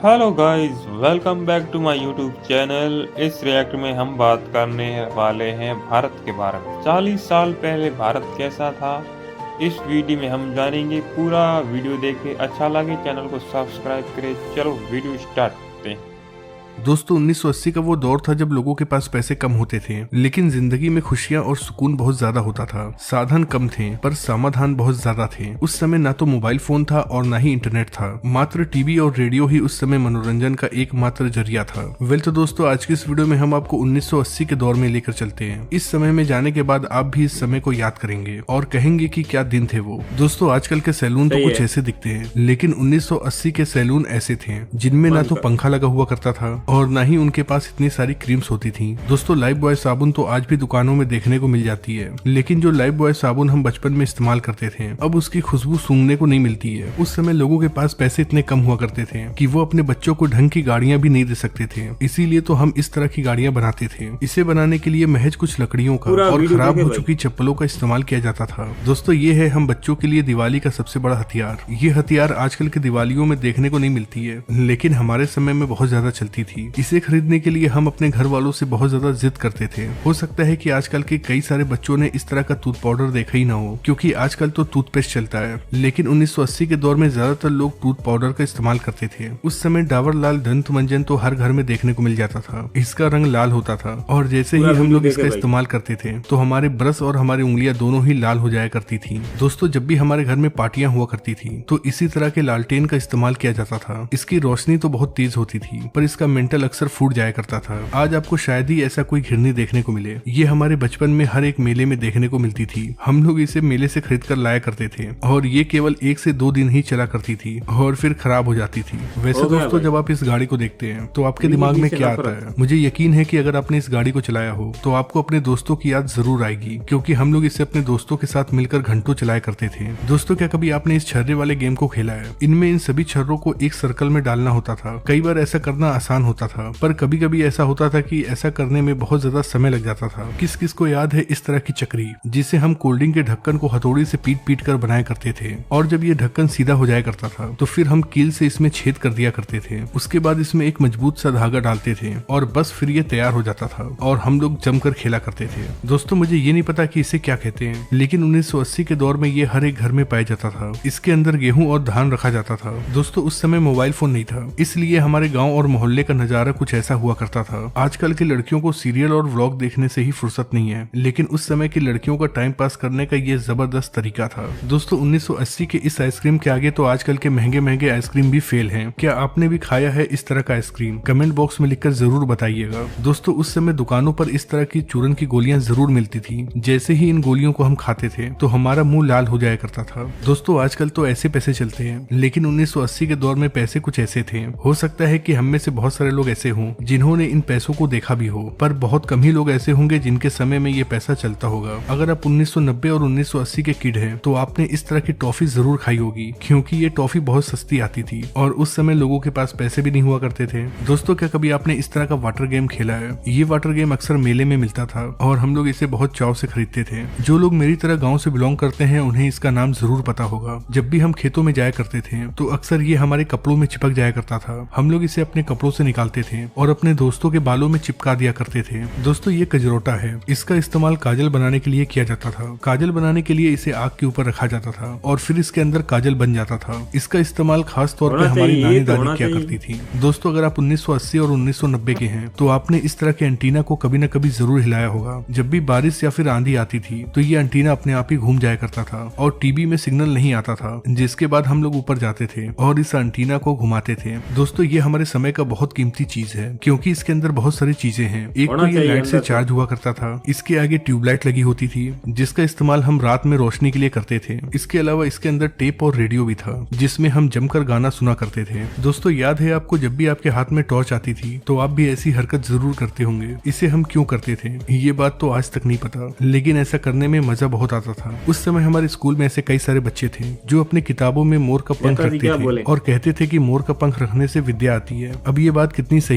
Hello guys, welcome back to my YouTube channel. इस react में हम बात करने वाले हैं भारत के बारे में। 40 साल पहले भारत कैसा था, इस वीडियो में हम जानेंगे। पूरा वीडियो देखें, अच्छा लगे चैनल को सब्सक्राइब करें। चलो वीडियो स्टार्ट करते हैं। दोस्तों 1980 का वो दौर था जब लोगों के पास पैसे कम होते थे, लेकिन जिंदगी में खुशियां और सुकून बहुत ज्यादा होता था। साधन कम थे पर समाधान बहुत ज्यादा थे। उस समय ना तो मोबाइल फोन था और ना ही इंटरनेट था। मात्र टीवी और रेडियो ही उस समय मनोरंजन का एकमात्र जरिया था। तो दोस्तों आज की इस वीडियो में हम आपको 1980 के दौर में लेकर चलते हैं। इस समय में जाने के बाद आप भी इस समय को याद करेंगे और कहेंगे कि क्या दिन थे वो। दोस्तों आजकल के सैलून तो कुछ ऐसे दिखते हैं, लेकिन 1980 के सैलून ऐसे थे जिनमें ना तो पंखा लगा हुआ करता था और ना ही उनके पास इतनी सारी क्रीम्स होती थी। दोस्तों लाइफ बॉय साबुन तो आज भी दुकानों में देखने को मिल जाती है, लेकिन जो लाइफ बॉय साबुन हम बचपन में इस्तेमाल करते थे अब उसकी खुशबू सूंघने को नहीं मिलती है। उस समय लोगों के पास पैसे इतने कम हुआ करते थे कि वो अपने बच्चों को ढंग की गाड़ियां भी नहीं दे सकते थे, इसीलिए तो हम इस तरह की गाड़ियां बनाते थे। इसे बनाने के लिए महज कुछ लकड़ियों का और खराब हो चुकी चप्पलों का इस्तेमाल किया जाता था। दोस्तों ये है हम बच्चों के लिए दिवाली का सबसे बड़ा हथियार। ये हथियार आजकल के दिवालियों में देखने को नहीं मिलती है, लेकिन हमारे समय में बहुत ज्यादा चलती थी। इसे खरीदने के लिए हम अपने घर वालों से बहुत ज्यादा जिद करते थे। हो सकता है कि आजकल के कई सारे बच्चों ने इस तरह का टूथ पाउडर देखा ही ना हो, क्योंकि आजकल तो टूथपेस्ट चलता है, लेकिन 1980 के दौर में ज्यादातर लोग टूथ पाउडर का इस्तेमाल करते थे। उस समय डाबर लाल दंत मंजन तो हर घर में देखने को मिल जाता था। इसका रंग लाल होता था और जैसे ही हम लोग इसका इस्तेमाल करते थे तो हमारे ब्रश और हमारी उंगलियां दोनों ही लाल हो जाया करती थी। दोस्तों जब भी हमारे घर में पार्टियां हुआ करती थी तो इसी तरह के लालटेन का इस्तेमाल किया जाता था। इसकी रोशनी तो बहुत तेज होती थी पर इसका मेंटल अक्सर फूट जाया करता था। आज आपको शायद ही ऐसा कोई घिरनी देखने को मिले। ये हमारे बचपन में हर एक मेले में देखने को मिलती थी। हम लोग इसे मेले से खरीद कर लाया करते थे और ये केवल 1 से 2 दिन ही चला करती थी और फिर खराब हो जाती थी। वैसे दोस्तों जब आप इस गाड़ी को देखते हैं तो आपके दिमाग में क्या आता है? मुझे यकीन है कि अगर आपने इस गाड़ी को चलाया हो तो आपको अपने दोस्तों की याद जरूर आएगी, क्योंकि हम लोग इसे अपने दोस्तों के साथ मिलकर घंटों चलाया करते थे। दोस्तों क्या कभी आपने इस छर्रे वाले गेम को खेला है? इनमें इन सभी छर्रों को एक सर्कल में डालना होता था। कई बार ऐसा करना आसान होता था, पर कभी कभी ऐसा होता था कि ऐसा करने में बहुत ज्यादा समय लग जाता था। किस किस को याद है इस तरह की चक्री जिसे हम कोल्ड ड्रिंक के ढक्कन को हथौड़ी से पीट पीट कर बनाया करते थे, और जब ये ढक्कन सीधा हो जाया करता था तो फिर हम कील से इसमें छेद कर दिया करते थे। उसके बाद इसमें एक मजबूत सा धागा डालते थे और बस फिर ये तैयार हो जाता था और हम लोग जमकर खेला करते थे। दोस्तों मुझे ये नहीं पता कि इसे क्या कहते हैं, लेकिन 1980 के दौर में ये हर एक घर में पाया जाता था। इसके अंदर गेहूं और धान रखा जाता था। दोस्तों उस समय मोबाइल फोन नहीं था, इसलिए हमारे गाँव और मोहल्ले का नजारा कुछ ऐसा हुआ करता था। आजकल की लड़कियों को सीरियल और व्लॉग देखने से ही फुर्सत नहीं है, लेकिन उस समय की लड़कियों का टाइम पास करने का ये जबरदस्त तरीका था। दोस्तों 1980 के इस आइसक्रीम के आगे तो आजकल के महंगे महंगे आइसक्रीम भी फेल हैं। क्या आपने भी खाया है इस तरह का आइसक्रीम? कमेंट बॉक्स में लिखकर जरूर बताइएगा। दोस्तों उस समय दुकानों पर इस तरह की चूरन की गोलियां जरूर मिलती थी। जैसे ही इन गोलियों को हम खाते थे तो हमारा मुंह लाल हो जाया करता था। दोस्तों आजकल तो ऐसे पैसे चलते हैं, लेकिन 1980 के दौर में पैसे कुछ ऐसे थे। हो सकता है कि हम में से बहुत सारे लोग ऐसे हों जिन्होंने इन पैसों को देखा भी हो, पर बहुत कम ही लोग ऐसे होंगे जिनके समय में ये पैसा चलता होगा। अगर आप 1990 और 1980 के किड हैं तो आपने इस तरह की टॉफी जरूर खाई होगी, क्योंकि ये टॉफी बहुत सस्ती आती थी और उस समय लोगों के पास पैसे भी नहीं हुआ करते थे। दोस्तों क्या कभी आपने इस तरह का वाटर गेम खेला है? ये वाटर गेम अक्सर मेले में मिलता था और हम लोग इसे बहुत चाव से खरीदते थे। जो लोग मेरी तरह गाँव से बिलोंग करते हैं उन्हें इसका नाम जरूर पता होगा। जब भी हम खेतों में जाया करते थे तो अक्सर ये हमारे कपड़ों में चिपक जाया करता था। हम लोग इसे अपने कपड़ों से निकालते थे और अपने दोस्तों के बालों में चिपका दिया करते थे। दोस्तों ये कजरोटा है। इसका इस्तेमाल काजल बनाने के लिए किया जाता था। काजल बनाने के लिए इसे आग के ऊपर रखा जाता था और फिर इसके अंदर काजल बन जाता था। इसका इस्तेमाल खास तौर पे हमारी नानी दादी किया करती थी। दोस्तों अगर आप 1980 और 1990 के हैं तो आपने इस तरह के एंटीना को कभी न कभी जरूर हिलाया होगा। जब भी बारिश या फिर आंधी आती थी तो ये एंटीना अपने आप ही घूम जाया करता था और टीवी में सिग्नल नहीं आता था, जिसके बाद हम लोग ऊपर जाते थे और इस एंटीना को घुमाते थे। दोस्तों ये हमारे समय का बहुत कीमती चीज है, क्योंकि इसके अंदर बहुत सारी चीजें हैं। एक तो ये लाइट से चार्ज हुआ करता था। इसके आगे ट्यूबलाइट लगी होती थी जिसका इस्तेमाल हम रात में रोशनी के लिए करते थे। इसके अलावा इसके अंदर टेप और रेडियो भी था जिसमें हम जमकर गाना सुना करते थे। दोस्तों याद है आपको जब भी आपके हाथ में टॉर्च आती थी तो आप भी ऐसी हरकत जरूर करते होंगे। इसे हम क्यों करते थे ये बात तो आज तक नहीं पता, लेकिन ऐसा करने में मजा बहुत आता था। उस समय हमारे स्कूल में ऐसे कई सारे बच्चे थे जो अपने किताबों में मोर का पंख रखते थे और कहते थे कि मोर का पंख रखने से विद्या आती है। अब ये बात कितनी सही